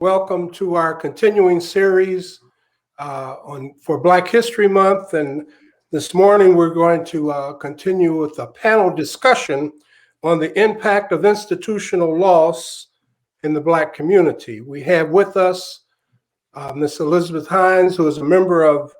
Welcome to our continuing series for Black History Month. And this morning we're going to continue with a panel discussion on the impact of institutional loss in the Black community. We have with us Ms. Elizabeth Hines, who is a member of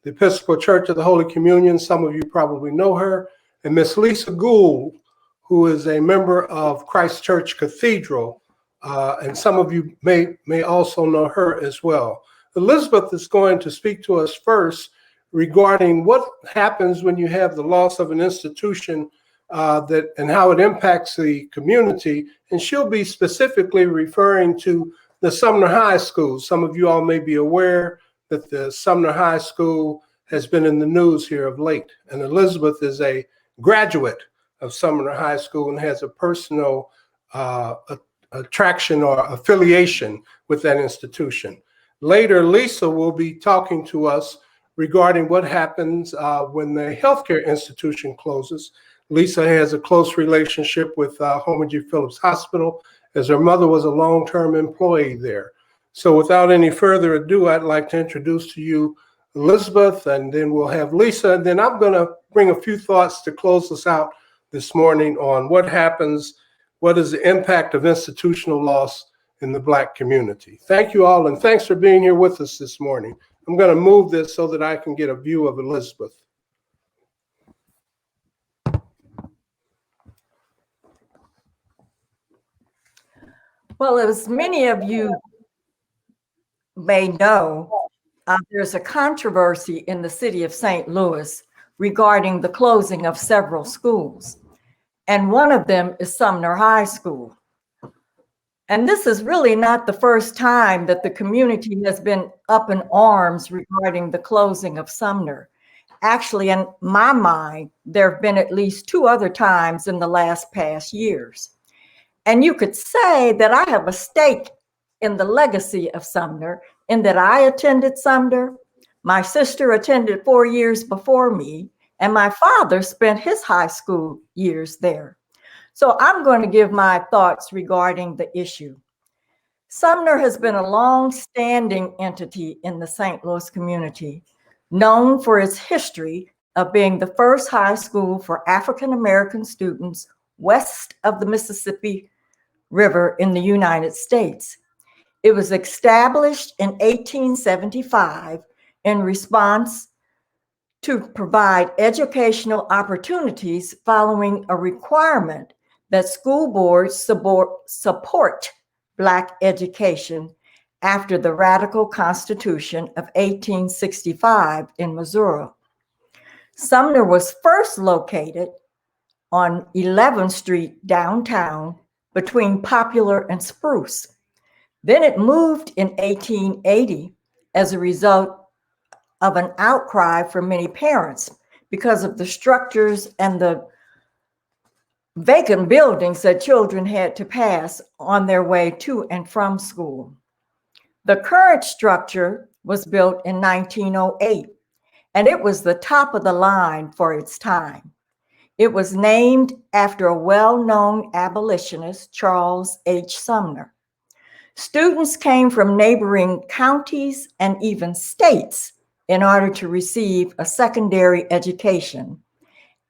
the Episcopal Church of the Holy Communion. Some of you probably know her. And Ms. Lisa Gould, who is a member of Christ Church Cathedral. And some of you may also know her as well. Elizabeth is going to speak to us first regarding what happens when you have the loss of an institution and how it impacts the community. And she'll be specifically referring to the Sumner High School. Some of you all may be aware that the Sumner High School has been in the news here of late. And Elizabeth is a graduate of Sumner High School and has a personal attraction or affiliation with that institution. Later, Lisa will be talking to us regarding what happens when the healthcare institution closes. Lisa has a close relationship with Homer G. Phillips Hospital, as her mother was a long-term employee there. So without any further ado, I'd like to introduce to you Elizabeth, and then we'll have Lisa. And then I'm going to bring a few thoughts to close us out this morning on what happens. What is the impact of institutional loss in the Black community? Thank you all, and thanks for being here with us this morning. I'm going to move this so that I can get a view of Elizabeth. Well, as many of you may know, there's a controversy in the city of St. Louis regarding the closing of several schools. And one of them is Sumner High School. And this is really not the first time that the community has been up in arms regarding the closing of Sumner. Actually, in my mind, there have been at least 2 other times in the past years. And you could say that I have a stake in the legacy of Sumner, in that I attended Sumner, my sister attended 4 years before me, and my father spent his high school years there. So I'm going to give my thoughts regarding the issue. Sumner has been a long-standing entity in the St. Louis community, known for its history of being the first high school for African-American students west of the Mississippi River in the United States. It was established in 1875 in response to provide educational opportunities following a requirement that school boards support Black education after the Radical Constitution of 1865 in Missouri. Sumner was first located on 11th Street downtown between Popular and Spruce. Then it moved in 1880 as a result of an outcry from many parents because of the structures and the vacant buildings that children had to pass on their way to and from school. The current structure was built in 1908, and it was the top of the line for its time. It was named after a well-known abolitionist, Charles H. Sumner. Students came from neighboring counties and even states in order to receive a secondary education.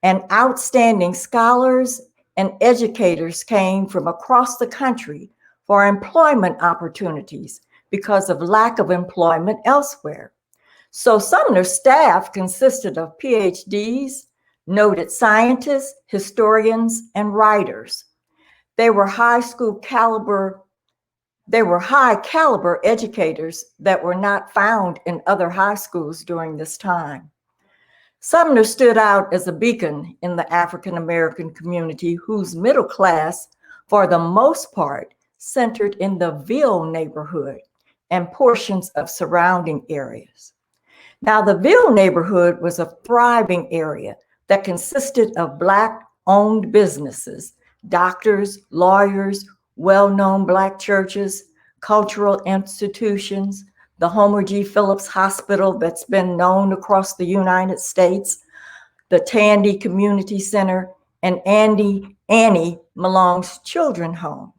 And outstanding scholars and educators came from across the country for employment opportunities because of lack of employment elsewhere. So Sumner's staff consisted of PhDs, noted scientists, historians, and writers. They were high caliber educators that were not found in other high schools during this time. Sumner stood out as a beacon in the African-American community, whose middle class, for the most part, centered in the Ville neighborhood and portions of surrounding areas. Now, the Ville neighborhood was a thriving area that consisted of Black-owned businesses, doctors, lawyers, well-known Black churches, cultural institutions, the Homer G. Phillips Hospital that's been known across the United States, the Tandy Community Center, and Annie Malone's Children's Home.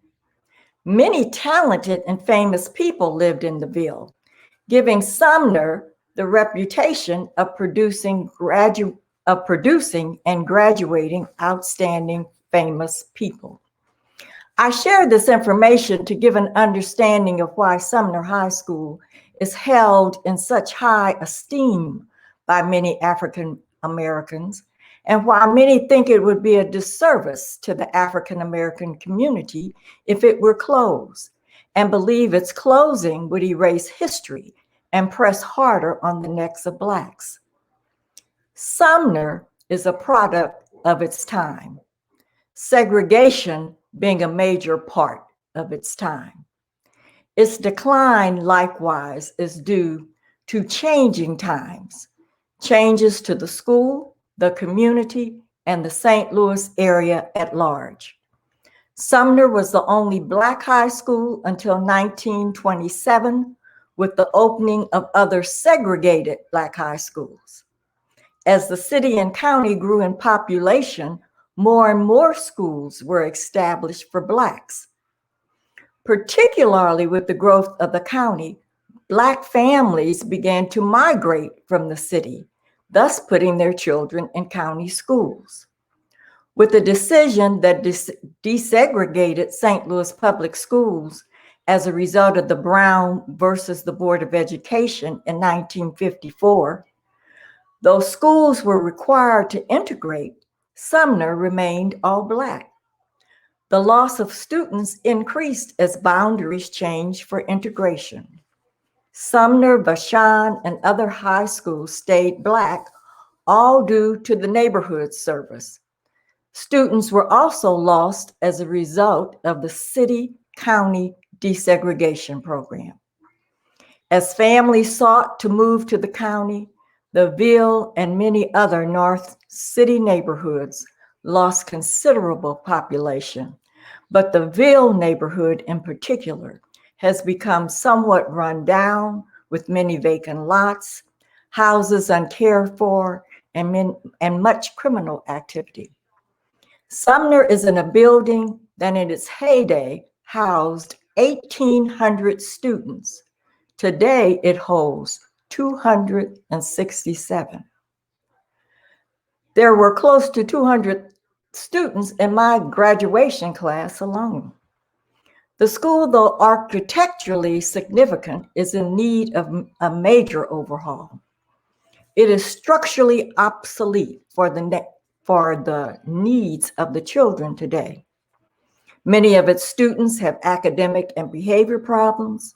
Many talented and famous people lived in the Ville, giving Sumner the reputation of producing and graduating outstanding famous people. I share this information to give an understanding of why Sumner High School is held in such high esteem by many African Americans, and why many think it would be a disservice to the African American community if it were closed, and believe its closing would erase history and press harder on the necks of Blacks. Sumner is a product of its time, segregation being a major part of its time. Its decline, likewise, is due to changing times, changes to the school, the community, and the St. Louis area at large. Sumner was the only Black high school until 1927, with the opening of other segregated Black high schools. As the city and county grew in population, more and more schools were established for Blacks. Particularly with the growth of the county, Black families began to migrate from the city, thus putting their children in county schools. With the decision that desegregated St. Louis public schools as a result of the Brown versus the Board of Education in 1954, though schools were required to integrate, Sumner remained all Black. The loss of students increased as boundaries changed for integration. Sumner, Vashon, and other high schools stayed Black, all due to the neighborhood service. Students were also lost as a result of the city-county desegregation program. As families sought to move to the county, the Ville and many other North City neighborhoods lost considerable population, but the Ville neighborhood in particular has become somewhat run down with many vacant lots, houses uncared for, and much criminal activity. Sumner is in a building that in its heyday housed 1,800 students. Today it holds 267. There were close to 200 students in my graduation class alone. The school, though architecturally significant, is in need of a major overhaul. It is structurally obsolete for the needs of the children today. Many of its students have academic and behavior problems.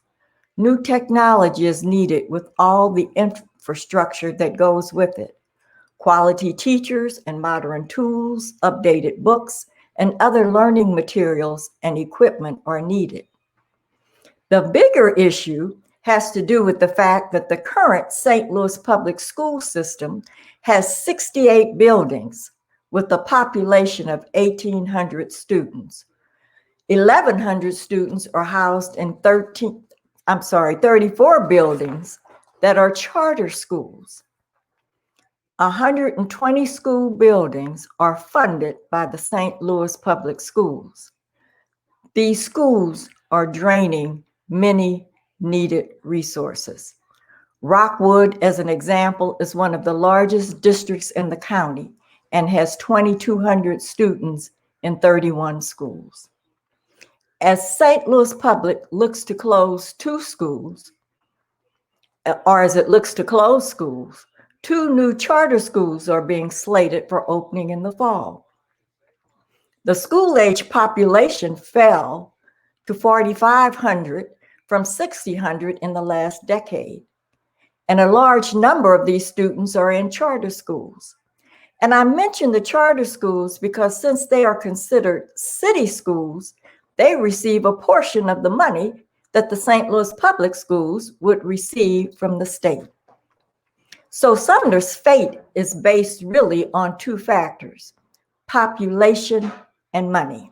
New technology is needed with all the infrastructure that goes with it. Quality teachers and modern tools, updated books, and other learning materials and equipment are needed. The bigger issue has to do with the fact that the current St. Louis public school system has 68 buildings with a population of 1,800 students. 1,100 students are housed in 34 buildings that are charter schools. 120 school buildings are funded by the St. Louis Public Schools. These schools are draining many needed resources. Rockwood, as an example, is one of the largest districts in the county and has 2,200 students in 31 schools. As St. Louis Public looks to close two schools, or as it looks to close schools, 2 new charter schools are being slated for opening in the fall. The school-age population fell to 4,500 from 6,000 in the last decade. And a large number of these students are in charter schools. And I mention the charter schools because since they are considered city schools, they receive a portion of the money that the St. Louis Public Schools would receive from the state. So Sumner's fate is based really on 2 factors, population and money.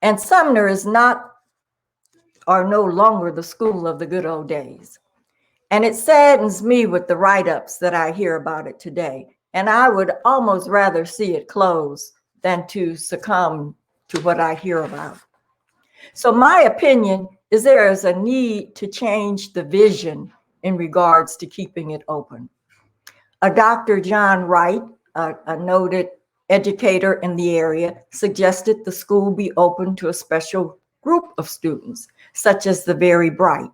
And Sumner is not or no longer the school of the good old days. And it saddens me with the write-ups that I hear about it today. And I would almost rather see it close than to succumb to what I hear about. So my opinion is there is a need to change the vision in regards to keeping it open. Dr. John Wright, a noted educator in the area, suggested the school be open to a special group of students, such as the very bright.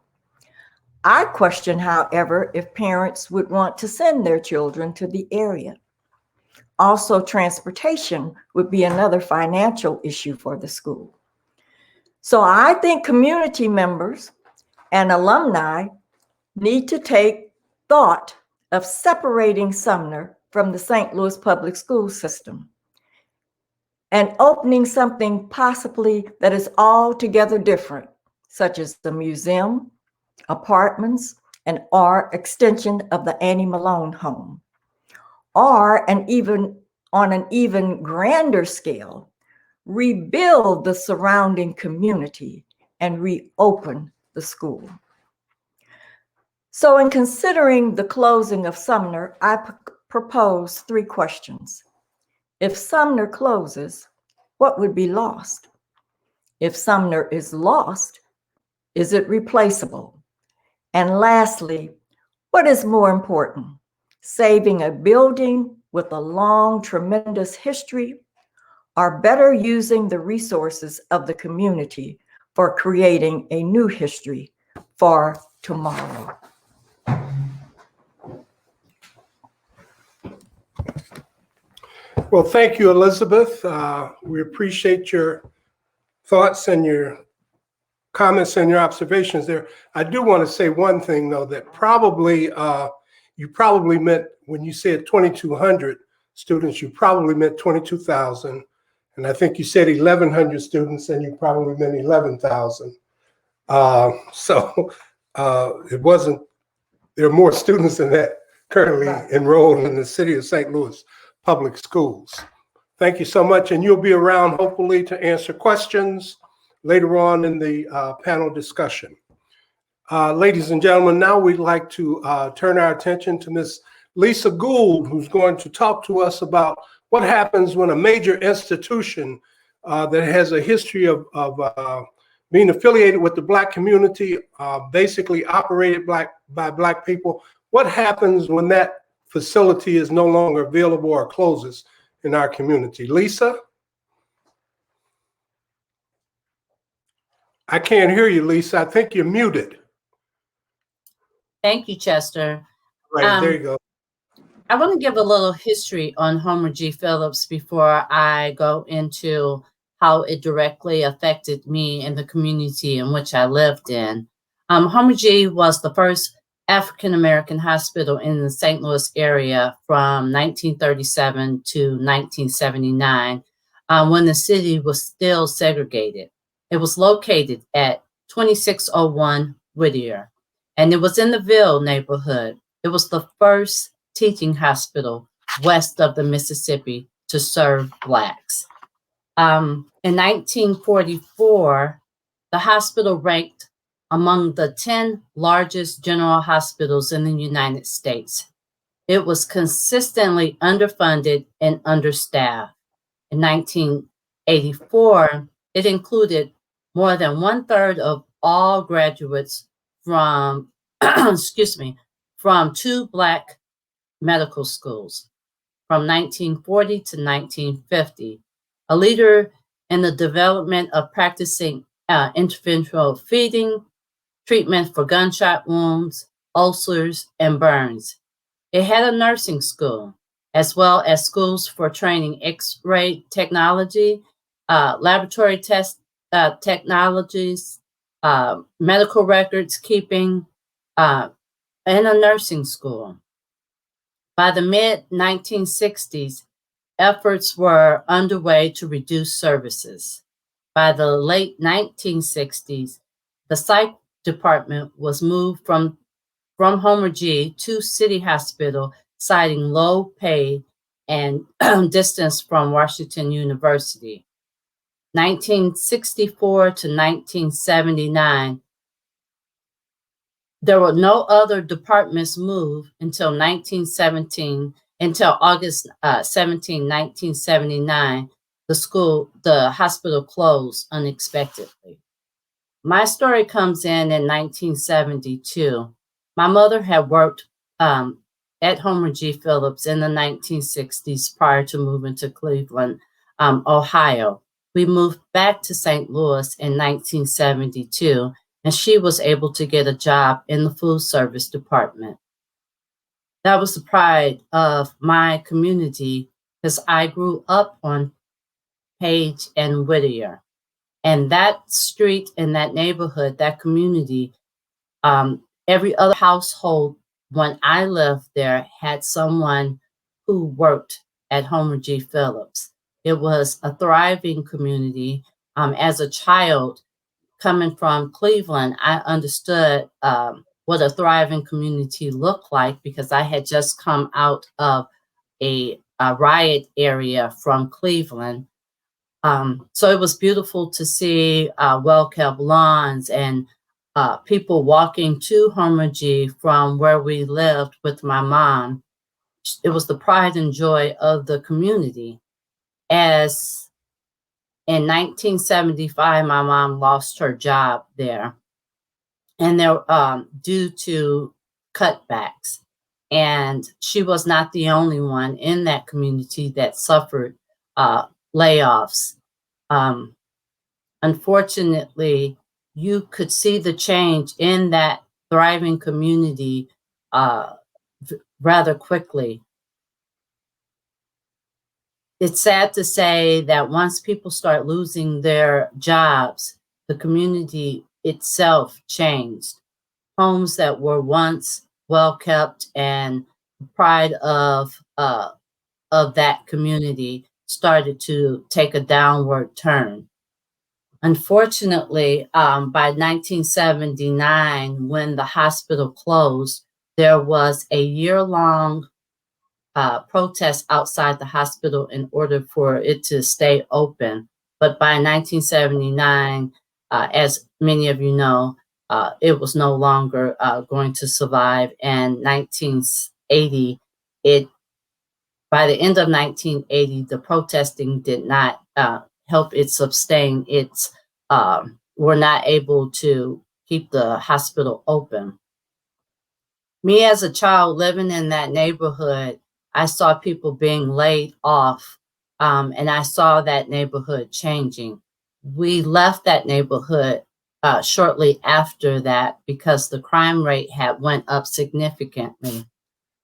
I question, however, if parents would want to send their children to the area. Also, transportation would be another financial issue for the school. So I think community members and alumni need to take thought of separating Sumner from the St. Louis public school system and opening something possibly that is altogether different, such as the museum, apartments, and or extension of the Annie Malone home, or on an even grander scale, rebuild the surrounding community and reopen the school. So in considering the closing of Sumner, I propose 3 questions. If Sumner closes, what would be lost? If Sumner is lost, is it replaceable? And lastly, what is more important, saving a building with a long, tremendous history, or better using the resources of the community for creating a new history for tomorrow? Well, thank you, Elizabeth. We appreciate your thoughts and your comments and your observations there. I do want to say one thing, though, that probably you probably meant when you said 2,200 students, you probably meant 22,000. And I think you said 1,100 students, and you probably meant 11,000. It wasn't, there are more students than that currently enrolled in the city of St. Louis public schools. Thank you so much. And you'll be around hopefully to answer questions later on in the panel discussion. Ladies and gentlemen, now we'd like to turn our attention to Ms. Lisa Gould, who's going to talk to us about what happens when a major institution that has a history of being affiliated with the Black community, basically operated by Black people. What happens when that facility is no longer available or closes in our community? Lisa? I can't hear you, Lisa. I think you're muted. Thank you, Chester. Right, there you go. I want to give a little history on Homer G. Phillips before I go into how it directly affected me and the community in which I lived in. Homer G. was the first African-American hospital in the St. Louis area from 1937 to 1979, when the city was still segregated. It was located at 2601 Whittier, and it was in the Ville neighborhood. It was the first teaching hospital west of the Mississippi to serve Blacks. In 1944, the hospital ranked among the 10 largest general hospitals in the United States. It was consistently underfunded and understaffed. In 1984, it included more than 1/3 of all graduates from, from 2 Black medical schools from 1940 to 1950, a leader in the development of practicing interventional feeding, treatment for gunshot wounds, ulcers, and burns. It had a nursing school, as well as schools for training X-ray technology, laboratory test technologies, medical records keeping, and a nursing school. By the mid-1960s, efforts were underway to reduce services. By the late 1960s, the psych department was moved from Homer G to City Hospital, citing low pay and distance from Washington University. 1964 to 1979, there were no other departments moved until August 17, 1979, the hospital closed unexpectedly. My story comes in 1972. My mother had worked at Homer G. Phillips in the 1960s prior to moving to Cleveland, Ohio. We moved back to St. Louis in 1972, and she was able to get a job in the food service department. That was the pride of my community because I grew up on Page and Whittier. And that street and that neighborhood, that community, every other household when I lived there had someone who worked at Homer G. Phillips. It was a thriving community. As a child coming from Cleveland, I understood what a thriving community looked like because I had just come out of a riot area from Cleveland. So it was beautiful to see well-kept lawns and people walking to Homer G from where we lived with my mom. It was the pride and joy of the community. As in 1975, my mom lost her job there, and due to cutbacks. And she was not the only one in that community that suffered layoffs. Unfortunately, you could see the change in that thriving community rather quickly. It's sad to say that once people start losing their jobs, the community itself changed. Homes that were once well kept and pride of that community started to take a downward turn. Unfortunately, by 1979, when the hospital closed, there was a year-long protest outside the hospital in order for it to stay open. But by 1979, as many of you know, it was no longer going to survive. And 1980, by the end of 1980, the protesting did not help it sustain its, were not able to keep the hospital open. Me as a child living in that neighborhood, I saw people being laid off, and I saw that neighborhood changing. We left that neighborhood shortly after that because the crime rate had went up significantly.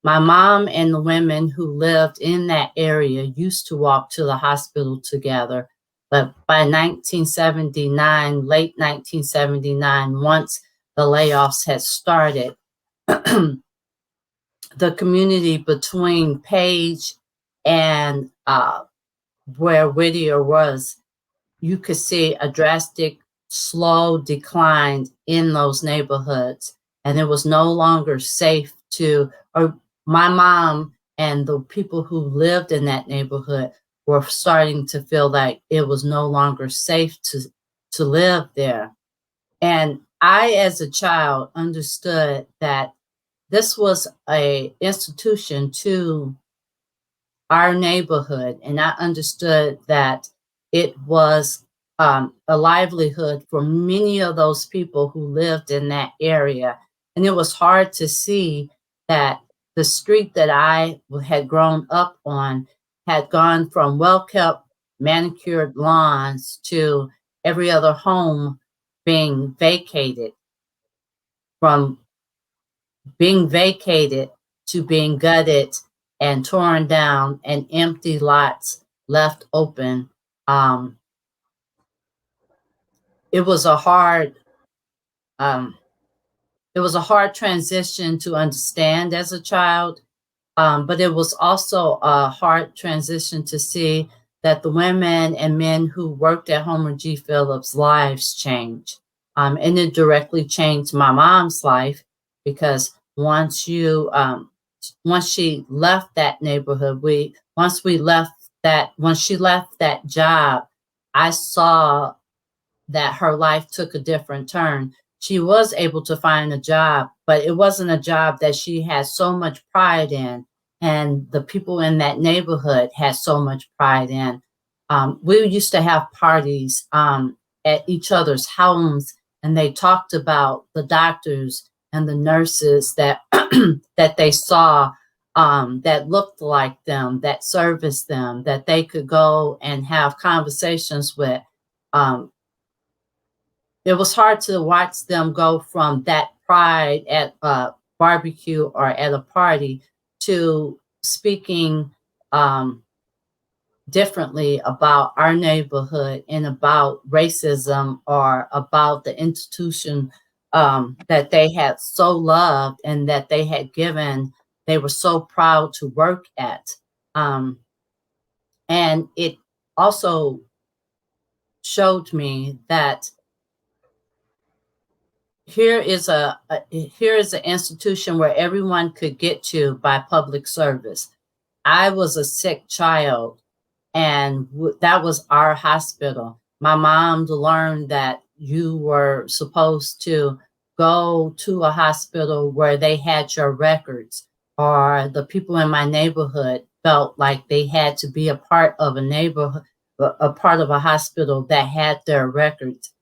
My mom and the women who lived in that area used to walk to the hospital together. But by 1979, late 1979, once the layoffs had started, the community between Page and where Whittier was, you could see a drastic, slow decline in those neighborhoods. And it was no longer safe my mom and the people who lived in that neighborhood were starting to feel like it was no longer safe to live there. And I, as a child, understood that this was an institution to our neighborhood. And I understood that it was a livelihood for many of those people who lived in that area. And it was hard to see that the street that I had grown up on had gone from well-kept, manicured lawns to every other home being vacated, from being vacated to being gutted and torn down and empty lots left open. It was a hard transition to understand as a child, but it was also a hard transition to see that the women and men who worked at Homer G. Phillips' lives changed. And it directly changed my mom's life because once she left that neighborhood, when she left that job, I saw that her life took a different turn. She was able to find a job, but it wasn't a job that she had so much pride in. And the people in that neighborhood had so much pride in. We used to have parties at each other's homes and they talked about the doctors and the nurses that that they saw, that looked like them, that serviced them, that they could go and have conversations with. It was hard to watch them go from that pride at a barbecue or at a party to speaking differently about our neighborhood and about racism or about the institution that they had so loved and that they had given, they were so proud to work at. And it also showed me that here is an institution where everyone could get to by public service. I was a sick child, and that was our hospital. My mom learned that you were supposed to go to a hospital where they had your records, or the people in my neighborhood felt like they had to be a part of a neighborhood, a part of a hospital that had their records.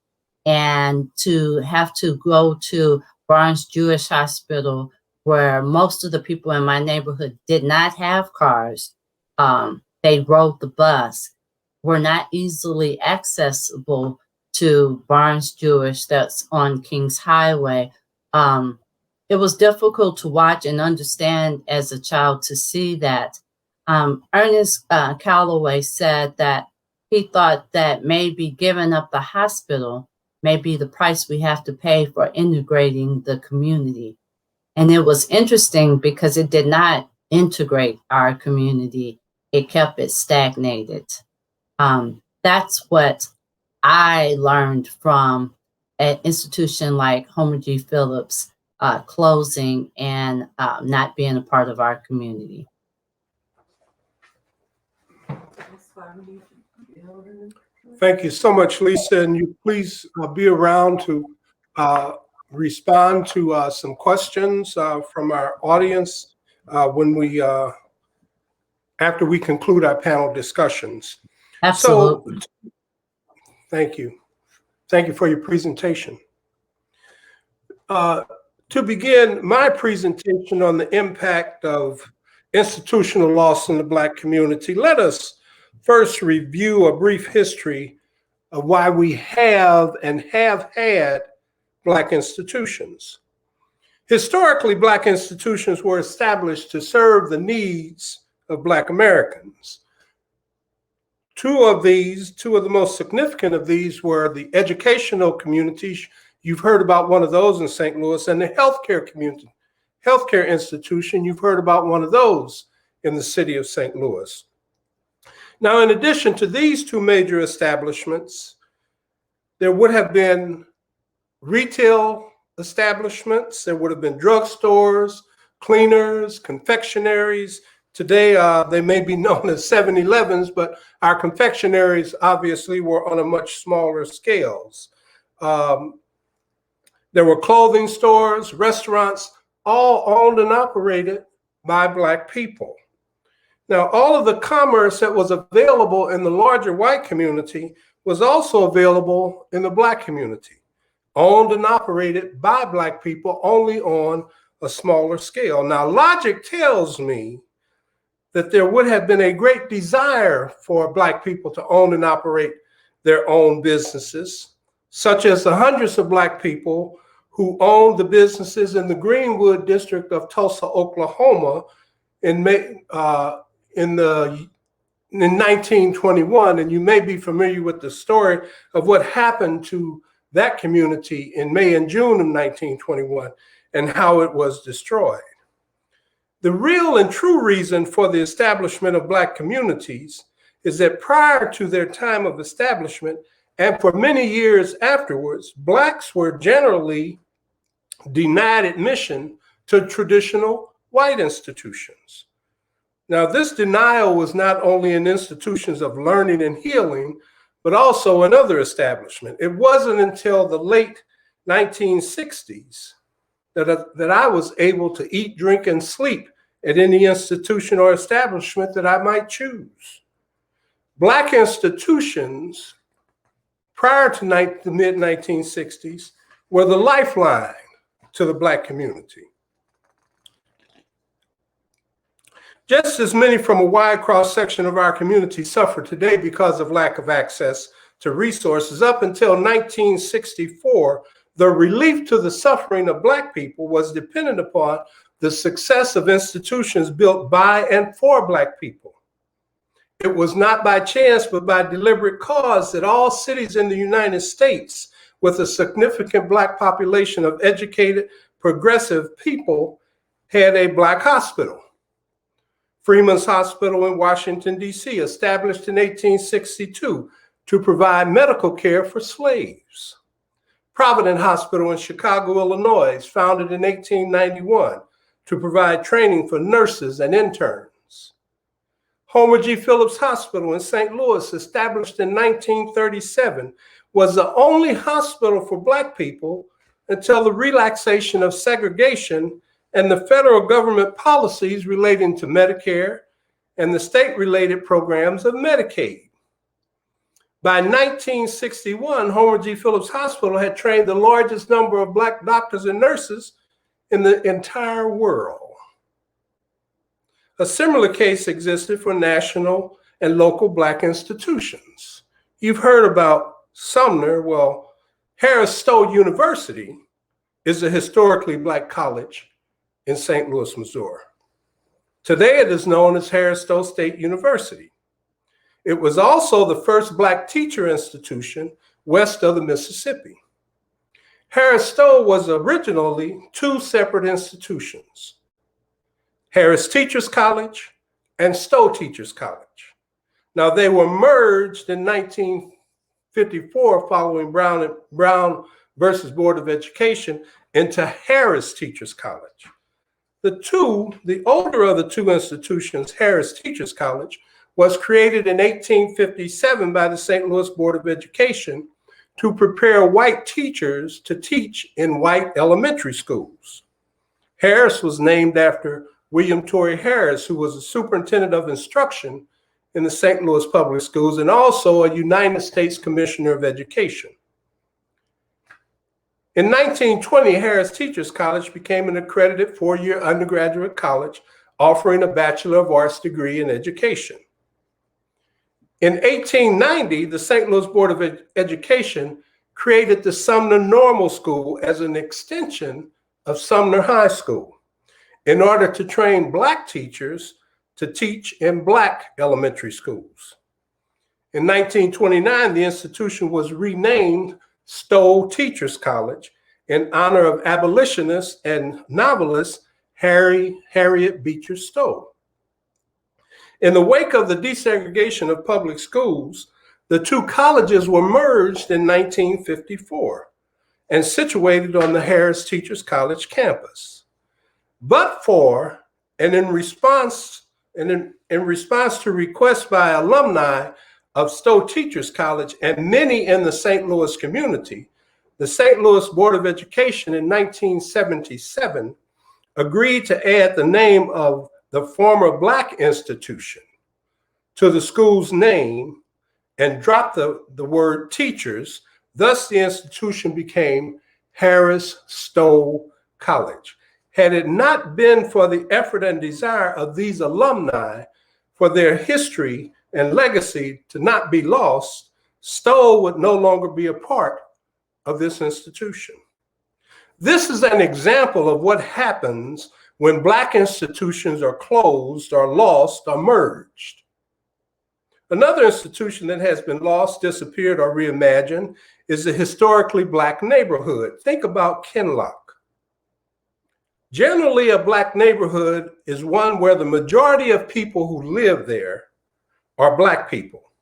And to have to go to Barnes Jewish Hospital, where most of the people in my neighborhood did not have cars, they rode the bus, were not easily accessible to Barnes Jewish that's on Kings Highway. It was difficult to watch and understand as a child to see that. Ernest Calloway said that he thought that maybe giving up the hospital may be the price we have to pay for integrating the community. And it was interesting because it did not integrate our community. It kept it stagnated. That's what I learned from an institution like Homer G. Phillips closing and not being a part of our community. Thank you so much, Lisa. And you please be around to respond to some questions from our audience when we after we conclude our panel discussions. Absolutely. So, thank you. Thank you for your presentation. To begin my presentation on the impact of institutional loss in the Black community, let us first review a brief history of why we have and have had Black institutions. Historically, Black institutions were established to serve the needs of Black Americans. Two of the most significant of these were the educational communities. You've heard about one of those in St. Louis, and the healthcare community, healthcare institution. You've heard about one of those in the city of St. Louis. Now, in addition to these two major establishments, there would have been retail establishments, there would have been drugstores, cleaners, confectionaries. Today, they may be known as 7-Elevens, but our confectionaries obviously were on a much smaller scales. There were clothing stores, restaurants, all owned and operated by Black people. Now, all of the commerce that was available in the larger white community was also available in the Black community, owned and operated by Black people, only on a smaller scale. Now, logic tells me that there would have been a great desire for Black people to own and operate their own businesses, such as the hundreds of Black people who owned the businesses in the Greenwood district of Tulsa, Oklahoma in 1921. And you may be familiar with the story of what happened to that community in May and June of 1921 and how it was destroyed. The real and true reason for the establishment of Black communities is that prior to their time of establishment and for many years afterwards, Blacks were generally denied admission to traditional white institutions. Now, this denial was not only in institutions of learning and healing, but also in other establishments. It wasn't until the late 1960s that I was able to eat, drink, and sleep at any institution or establishment that I might choose. Black institutions prior to the mid-1960s were the lifeline to the Black community. Just as many from a wide cross-section of our community suffer today because of lack of access to resources, up until 1964, the relief to the suffering of Black people was dependent upon the success of institutions built by and for Black people. It was not by chance, but by deliberate cause that all cities in the United States with a significant Black population of educated, progressive people had a Black hospital. Freeman's Hospital in Washington, D.C., established in 1862 to provide medical care for slaves. Providence Hospital in Chicago, Illinois, founded in 1891 to provide training for nurses and interns. Homer G. Phillips Hospital in St. Louis, established in 1937, was the only hospital for Black people until the relaxation of segregation and the federal government policies relating to Medicare and the state-related programs of Medicaid. By 1961, Homer G. Phillips Hospital had trained the largest number of Black doctors and nurses in the entire world. A similar case existed for national and local Black institutions. You've heard about Sumner. Well, Harris Stowe University is a historically Black college in St. Louis, Missouri. Today it is known as Harris Stowe State University. It was also the first Black teacher institution west of the Mississippi. Harris Stowe was originally two separate institutions, Harris Teachers College and Stowe Teachers College. Now they were merged in 1954 following Brown versus Board of Education into Harris Teachers College. The older of the two institutions, Harris Teachers College, was created in 1857 by the St. Louis Board of Education to prepare white teachers to teach in white elementary schools. Harris was named after William Torrey Harris, who was the superintendent of instruction in the St. Louis public schools and also a United States Commissioner of Education. In 1920, Harris Teachers College became an accredited four-year undergraduate college offering a Bachelor of Arts degree in education. In 1890, the St. Louis Board of Education created the Sumner Normal School as an extension of Sumner High School in order to train Black teachers to teach in Black elementary schools. In 1929, the institution was renamed Stowe Teachers College in honor of abolitionist and novelist Harriet Beecher Stowe. In the wake of the desegregation of public schools, the two colleges were merged in 1954 and situated on the Harris Teachers College campus. But for, and in response to requests by alumni of Stowe Teachers College and many in the St. Louis community, the St. Louis Board of Education in 1977 agreed to add the name of the former Black institution to the school's name and dropped the word teachers. Thus, the institution became Harris Stowe College. Had it not been for the effort and desire of these alumni for their history and legacy to not be lost, Stowe would no longer be a part of this institution. This is an example of what happens when Black institutions are closed or lost or merged. Another institution that has been lost, disappeared, or reimagined is the historically Black neighborhood. Think about Kinloch. Generally, a Black neighborhood is one where the majority of people who live there are Black people,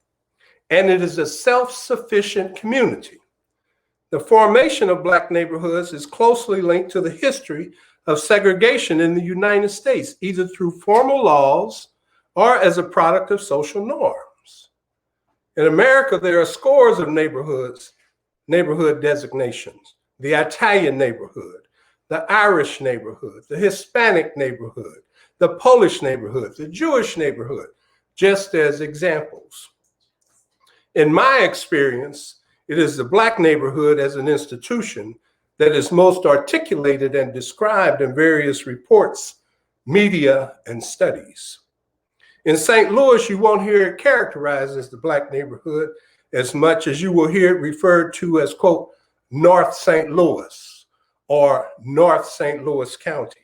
and it is a self-sufficient community. The formation of Black neighborhoods is closely linked to the history of segregation in the United States, either through formal laws or as a product of social norms. In America, there are scores of neighborhood designations: the Italian neighborhood, the Irish neighborhood, the Hispanic neighborhood, the Polish neighborhood, the Jewish neighborhood, just as examples. In my experience, it is the Black neighborhood as an institution that is most articulated and described in various reports, media, and studies. In St. Louis, you won't hear it characterized as the Black neighborhood as much as you will hear it referred to as, quote, North St. Louis or North St. Louis County.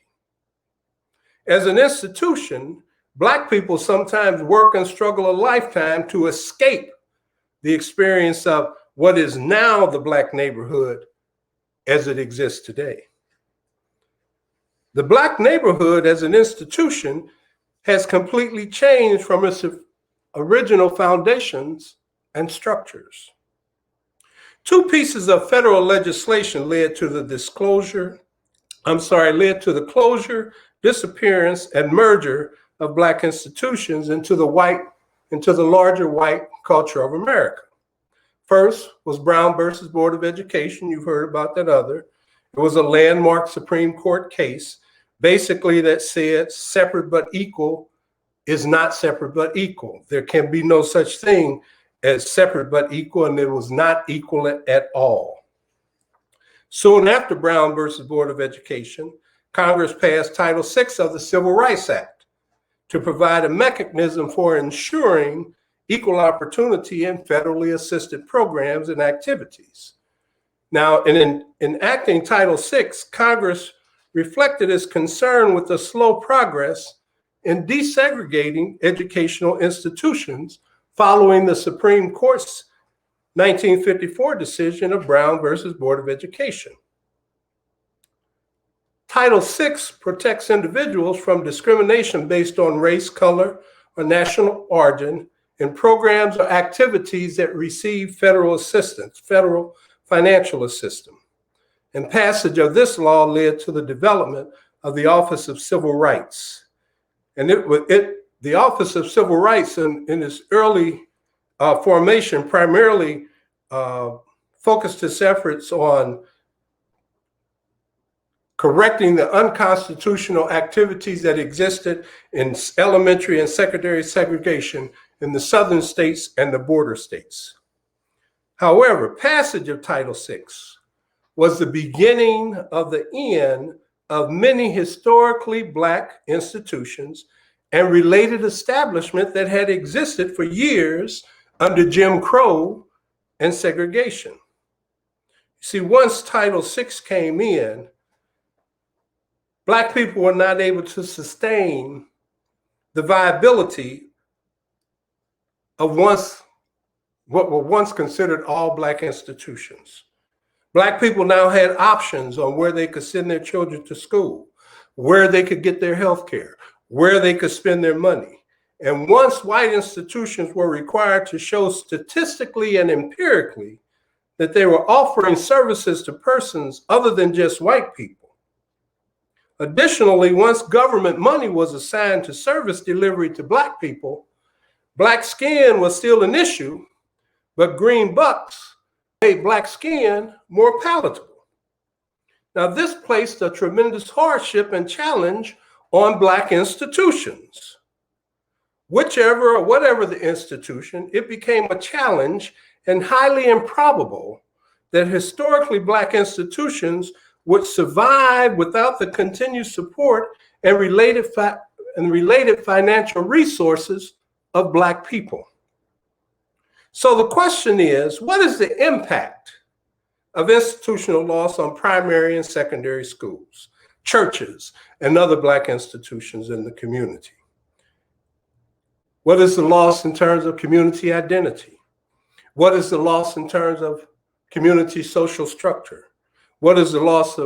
As an institution, Black people sometimes work and struggle a lifetime to escape the experience of what is now the Black neighborhood as it exists today. The Black neighborhood as an institution has completely changed from its original foundations and structures. Two pieces of federal legislation led to the closure, disappearance, and merger of Black institutions into the larger white culture of America. First was Brown versus Board of Education. You've heard about that other. It was a landmark Supreme Court case, basically that said separate but equal is not separate but equal. There can be no such thing as separate but equal, and it was not equal at all. Soon after Brown versus Board of Education, Congress passed Title VI of the Civil Rights Act to provide a mechanism for ensuring equal opportunity in federally assisted programs and activities. Now, in enacting Title VI, Congress reflected its concern with the slow progress in desegregating educational institutions following the Supreme Court's 1954 decision of Brown versus Board of Education. Title VI protects individuals from discrimination based on race, color, or national origin in programs or activities that receive federal assistance, federal financial assistance. And passage of this law led to the development of the Office of Civil Rights. And the Office of Civil Rights in its early formation primarily focused its efforts on correcting the unconstitutional activities that existed in elementary and secondary segregation in the southern states and the border states. However, passage of Title VI was the beginning of the end of many historically Black institutions and related establishment that had existed for years under Jim Crow and segregation. See, once Title VI came in, Black people were not able to sustain the viability of what were once considered all Black institutions. Black people now had options on where they could send their children to school, where they could get their health care, where they could spend their money. And once white institutions were required to show statistically and empirically that they were offering services to persons other than just white people. Additionally, once government money was assigned to service delivery to Black people, Black skin was still an issue, but green bucks made Black skin more palatable. Now, this placed a tremendous hardship and challenge on Black institutions. Whichever or whatever the institution, it became a challenge and highly improbable that historically Black institutions would survive without the continued support and related financial resources of Black people. So the question is, what is the impact of institutional loss on primary and secondary schools, churches, and other Black institutions in the community? What is the loss in terms of community identity? What is the loss in terms of community social structure? What is the loss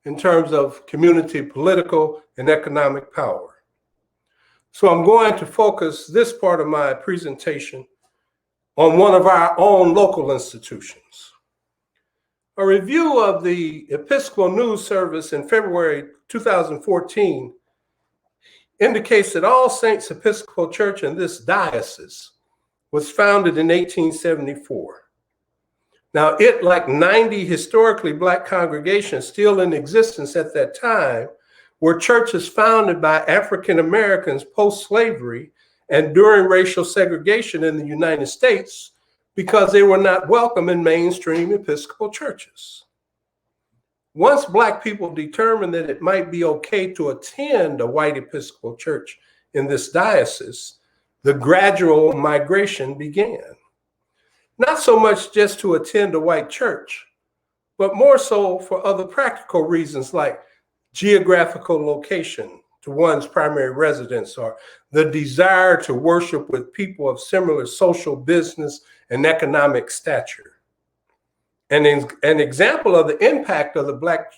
in terms of community political and economic power? So I'm going to focus this part of my presentation on one of our own local institutions. A review of the Episcopal News Service in February 2014 indicates that All Saints Episcopal Church in this diocese was founded in 1874. Now, it, like 90 historically Black congregations still in existence at that time, were churches founded by African Americans post-slavery and during racial segregation in the United States because they were not welcome in mainstream Episcopal churches. Once Black people determined that it might be okay to attend a white Episcopal church in this diocese, the gradual migration began. Not so much just to attend a white church, but more so for other practical reasons like geographical location to one's primary residence, or the desire to worship with people of similar social, business, and economic stature. And an example of the impact of the Black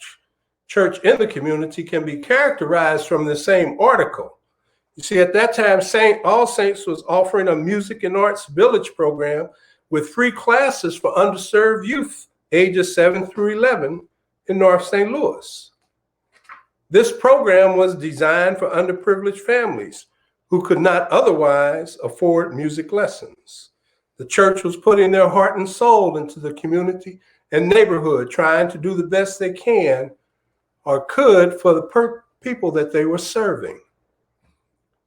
church in the community can be characterized from the same article. You see, at that time, All Saints was offering a music and arts village program with free classes for underserved youth ages 7 through 11 in North St. Louis. This program was designed for underprivileged families who could not otherwise afford music lessons. The church was putting their heart and soul into the community and neighborhood, trying to do the best they can or could for the people that they were serving.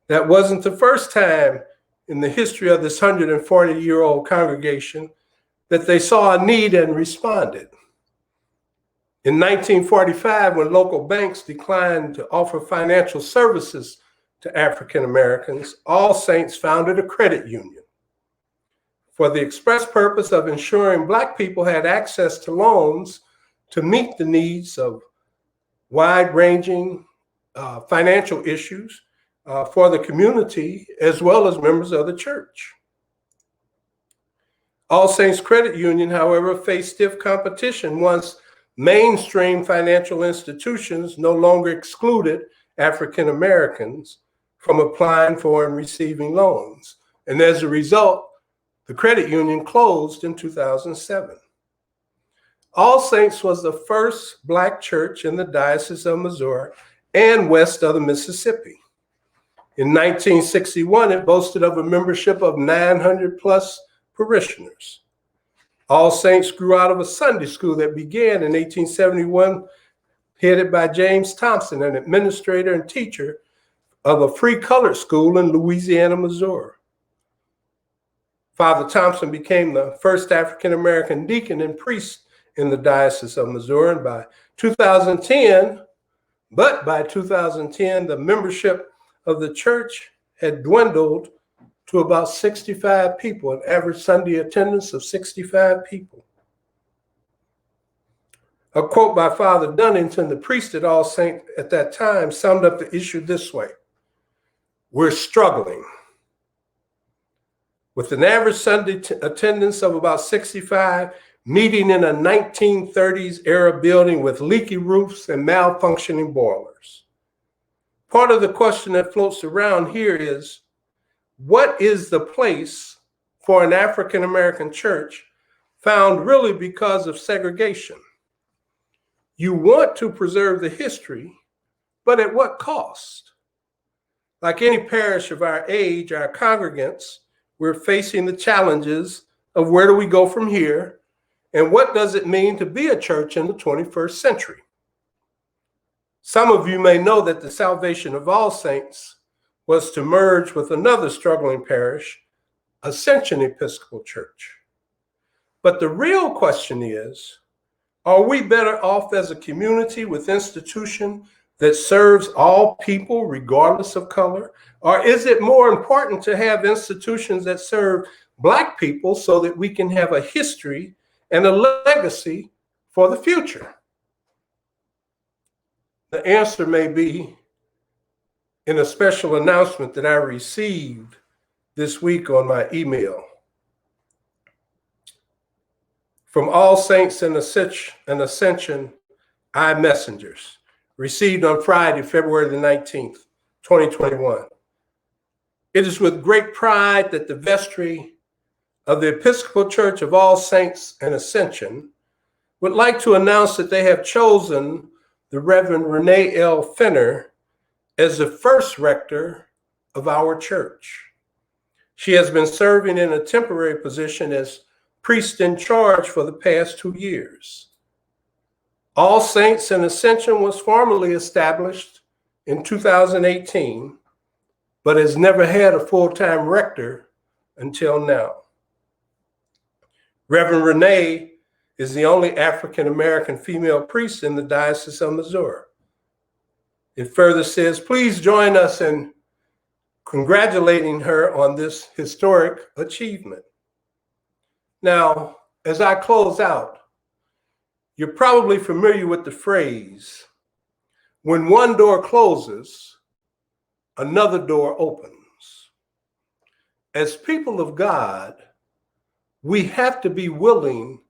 That wasn't the first time in the history of this 140-year-old congregation that they saw a need and responded. In 1945, when local banks declined to offer financial services to African Americans, All Saints founded a credit union for the express purpose of ensuring Black people had access to loans to meet the needs of wide-ranging financial issues for the community as well as members of the church. All Saints Credit Union, however, faced stiff competition once mainstream financial institutions no longer excluded African Americans from applying for and receiving loans. And as a result, the credit union closed in 2007. All Saints was the first Black church in the Diocese of Missouri and west of the Mississippi. In 1961, it boasted of a membership of 900 plus parishioners. All Saints grew out of a Sunday school that began in 1871, headed by James Thompson, an administrator and teacher of a free colored school in Louisiana, Missouri. Father Thompson became the first African-American deacon and priest in the Diocese of Missouri. And by 2010, the membership of the church had dwindled to about 65 people, an average Sunday attendance of 65 people. A quote by Father Dunnington, the priest at All Saints at that time, summed up the issue this way: "We're struggling. With an average Sunday attendance of about 65, meeting in a 1930s era building with leaky roofs and malfunctioning boilers. Part of the question that floats around here is, what is the place for an African American church found really because of segregation? You want to preserve the history, but at what cost? Like any parish of our age, our congregants, we're facing the challenges of where do we go from here, and what does it mean to be a church in the 21st century? Some of you may know that the salvation of All Saints was to merge with another struggling parish, Ascension Episcopal Church. But the real question is, are we better off as a community with institution that serves all people regardless of color? Or is it more important to have institutions that serve Black people so that we can have a history and a legacy for the future? The answer may be in a special announcement that I received this week on my email from All Saints and Ascension iMessengers, received on Friday, February the 19th, 2021. It is with great pride that the vestry of the Episcopal Church of All Saints and Ascension would like to announce that they have chosen the Reverend Renee L. Fenner as the first rector of our church. She has been serving in a temporary position as priest in charge for the past 2 years. All Saints and Ascension was formally established in 2018, but has never had a full-time rector until now. Reverend Renee is the only African-American female priest in the Diocese of Missouri. It further says, please join us in congratulating her on this historic achievement. Now, as I close out, you're probably familiar with the phrase, when one door closes, another door opens. As people of God, we have to be willing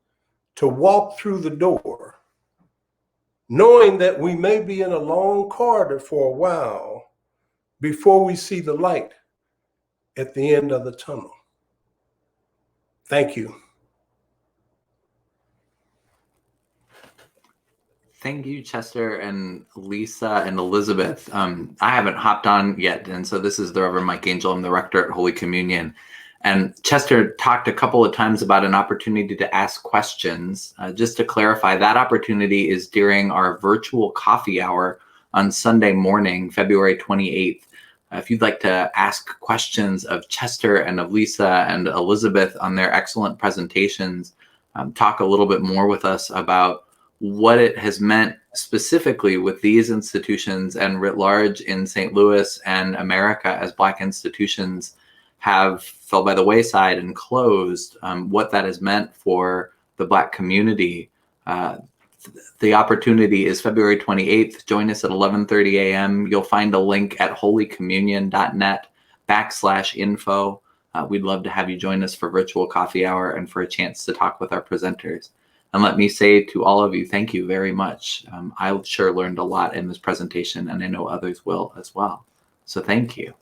to walk through the door, knowing that we may be in a long corridor for a while before we see the light at the end of the tunnel. Thank you. Thank you, Chester and Lisa and Elizabeth. I haven't hopped on yet, and so this is the Reverend Mike Angel. I'm the rector at Holy Communion. And Chester talked a couple of times about an opportunity to ask questions. Just to clarify, that opportunity is during our virtual coffee hour on Sunday morning, February 28th. If you'd like to ask questions of Chester and of Lisa and Elizabeth on their excellent presentations, talk a little bit more with us about what it has meant specifically with these institutions and writ large in St. Louis and America as Black institutions have fell by the wayside and closed, what that has meant for the Black community. The opportunity is February 28th. Join us at 11:30 a.m. You'll find a link at holycommunion.net/info. We'd love to have you join us for virtual coffee hour and for a chance to talk with our presenters. And let me say to all of you, thank you very much. I sure learned a lot in this presentation, and I know others will as well. So thank you.